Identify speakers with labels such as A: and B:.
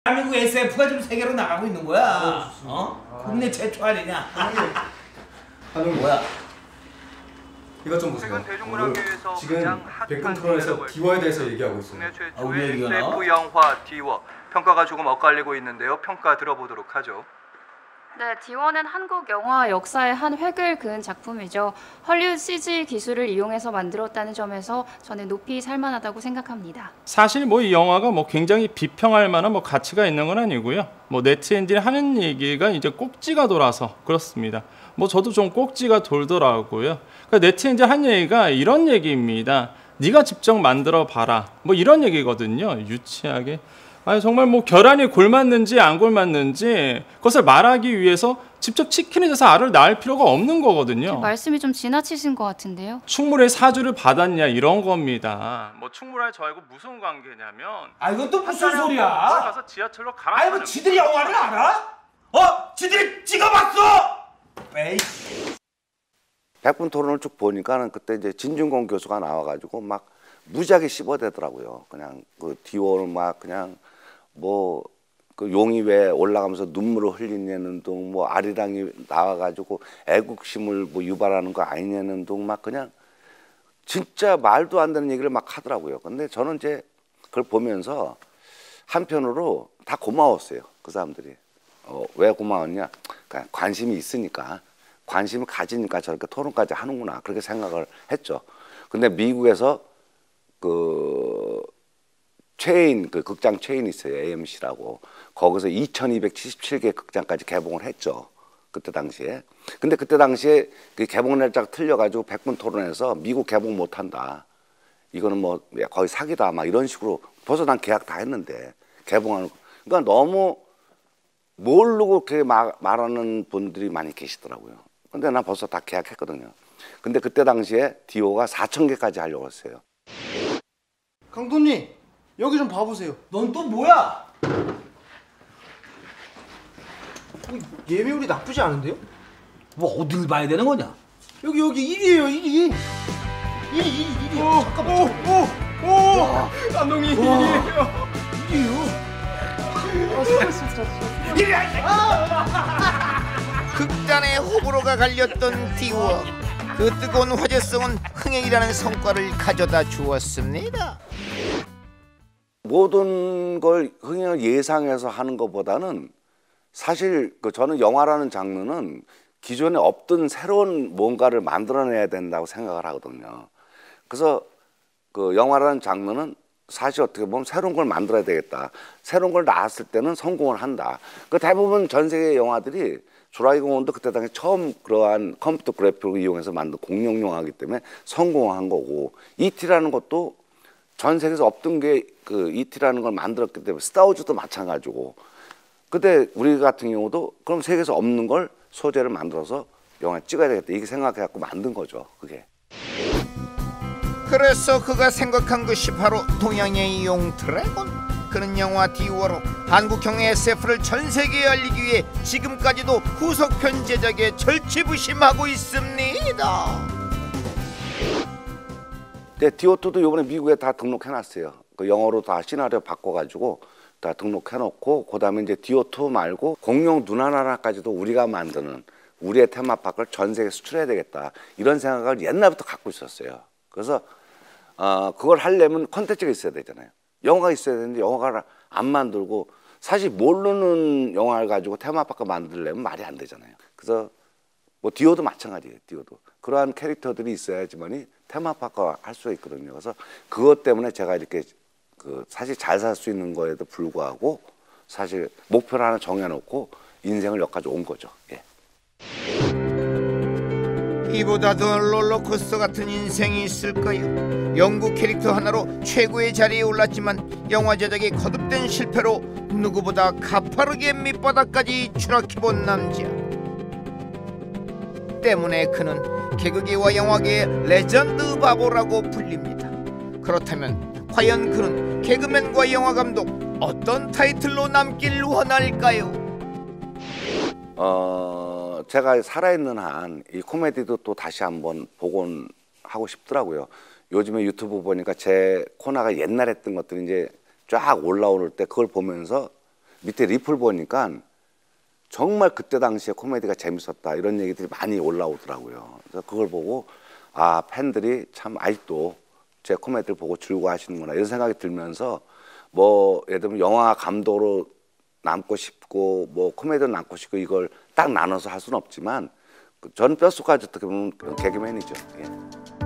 A: 대한민국 SF가 지금 세계로 나가고 있는 거야. 국내 최초 아니냐?
B: 뭐야? 이것 좀 보세요. 지금 백분 토론에서 디워에 대해서 얘기하고 있어요.
C: 국내 최초의 SF 영화 디워. 평가가 조금 엇갈리고 있는데요. 평가 들어보도록 하죠.
D: 네, 디워는 한국 영화 역사의 한 획을 그은 작품이죠. 헐리우드 CG 기술을 이용해서 만들었다는 점에서 저는 높이 살만하다고 생각합니다.
E: 사실 이 영화가 굉장히 비평할 만한 가치가 있는 건 아니고요. 네티즌들이 하는 얘기가 이제 꼭지가 돌아서 그렇습니다. 저도 좀 꼭지가 돌더라고요. 그러니까 네티즌들 한 얘기가 이런 얘기입니다. 네가 직접 만들어 봐라. 이런 얘기거든요. 유치하게. 아니 정말 계란이 골맞는지 안 골맞는지 그것을 말하기 위해서 직접 치킨에 대해서 알을 낳을 필요가 없는 거거든요.
D: 말씀이 좀 지나치신 것 같은데요.
E: 충무로의 사주를 받았냐 이런 겁니다. 충무로에 저하고 무슨 관계냐면
A: 이건 또 무슨 소리야?
E: 가서 지하철로 갈아타는
A: 지들이 영화를 알아? 지들이 찍어봤어? 에이.
F: 백분 토론을 쭉 보니까는 그때 이제 진중권 교수가 나와가지고 막 무지하게 씹어대더라고요. 그냥 그 디오를 막 그냥 그 용이 왜 올라가면서 눈물을 흘리냐는 둥, 아리랑이 나와가지고 애국심을 유발하는 거 아니냐는 둥, 막 그냥 진짜 말도 안 되는 얘기를 막 하더라고요. 근데 저는 이제 그걸 보면서 한편으로 다 고마웠어요. 그 사람들이. 왜 고마웠냐? 그러니까 관심이 있으니까, 관심을 가지니까 저렇게 토론까지 하는구나. 그렇게 생각을 했죠. 근데 미국에서 체인, 극장 체인이 있어요. AMC라고. 거기서 2277개 극장까지 개봉을 했죠. 그때 당시에. 근데 그때 당시에 그 개봉 날짜가 틀려가지고 백분 토론에서 미국 개봉 못한다. 이거는 거의 사기다. 막 이런 식으로. 벌써 난 계약 다 했는데. 개봉하는 거. 그러니까 너무 모르고 그렇게 말하는 분들이 많이 계시더라고요. 근데 난 벌써 다 계약했거든요. 근데 그때 당시에 디오가 4000개까지 하려고 했어요.
G: 강도님, 여기 좀 봐보세요.
A: 넌 또 뭐야?
G: 예매율이 나쁘지 않은데요?
A: 어딜 봐야 되는 거냐?
G: 여기 1위에요, 1위. 1위. 잠깐만.
E: 감독님 1위예요.
G: 1위요?
H: 극단의 호불호가 갈렸던 디워. 그 뜨거운 화제성은 흥행이라는 성과를 가져다 주었습니다.
F: 모든 걸 흥행을 예상해서 하는 것보다는 사실 저는 영화라는 장르는 기존에 없던 새로운 뭔가를 만들어내야 된다고 생각을 하거든요. 그래서 영화라는 장르는 사실 어떻게 보면 새로운 걸 만들어야 되겠다. 새로운 걸 나왔을 때는 성공을 한다. 대부분 전 세계 영화들이 주라기 공원도 그때 당시 처음 그러한 컴퓨터 그래픽을 이용해서 만든 공룡 영화이기 때문에 성공한 거고, E.T.라는 것도 전 세계에서 없던 게 E.T.라는 걸 만들었기 때문에 스타워즈도 마찬가지고. 그때 우리 같은 경우도 그럼 세계에서 없는 걸 소재를 만들어서 영화 찍어야 되겠다 이렇게 생각해갖고 만든 거죠. 그게.
H: 그래서 그가 생각한 것이 바로 동양의 용 드래곤. 그는 영화 디워로 한국형 SF를 전 세계에 알리기 위해 지금까지도 후속편 제작에 절치부심하고 있습니다.
F: 네, 디오2도 이번에 미국에 다 등록해놨어요. 영어로 다 시나리오 바꿔가지고 다 등록해놓고, 그 다음에 이제 디오2 말고 공룡 눈 하나까지도 우리가 만드는 우리의 테마파크를 전 세계에 수출해야 되겠다. 이런 생각을 옛날부터 갖고 있었어요. 그래서 그걸 하려면 콘텐츠가 있어야 되잖아요. 영화가 있어야 되는데 영화가 안 만들고, 사실 모르는 영화를 가지고 테마파크 만들려면 말이 안 되잖아요. 그래서 디오도 마찬가지예요. 디오도 그러한 캐릭터들이 있어야지만이 테마파크가 할 수가 있거든요. 그래서 그것 때문에 제가 이렇게 사실 잘 살 수 있는 거에도 불구하고 사실 목표를 하나 정해놓고 인생을 여기까지 온 거죠. 예.
H: 이보다 더 롤러코스터 같은 인생이 있을까요? 영국 캐릭터 하나로 최고의 자리에 올랐지만 영화 제작이 거듭된 실패로 누구보다 가파르게 밑바닥까지 추락해본 남자 때문에 그는 개그계와 영화계의 레전드 바보라고 불립니다. 그렇다면 과연 그는 개그맨과 영화감독 어떤 타이틀로 남길 원할까요?
F: 제가 살아있는 한 이 코미디도 또 다시 한번 복원하고 싶더라고요. 요즘에 유튜브 보니까 제 코너가 옛날 했던 것들이 이제 쫙 올라오를 때 그걸 보면서 밑에 리플 보니까 정말 그때 당시에 코미디가 재밌었다 이런 얘기들이 많이 올라오더라고요. 그래서 그걸 보고 아, 팬들이 참 아직도 제 코미디를 보고 즐거워하시는구나 이런 생각이 들면서 뭐 예를 들면 영화 감독으로 남고 싶고 뭐 코미디로 남고 싶고 이걸 딱 나눠서 할 수는 없지만 저는 뼛속까지 어떻게 보면 개그맨이죠. 예.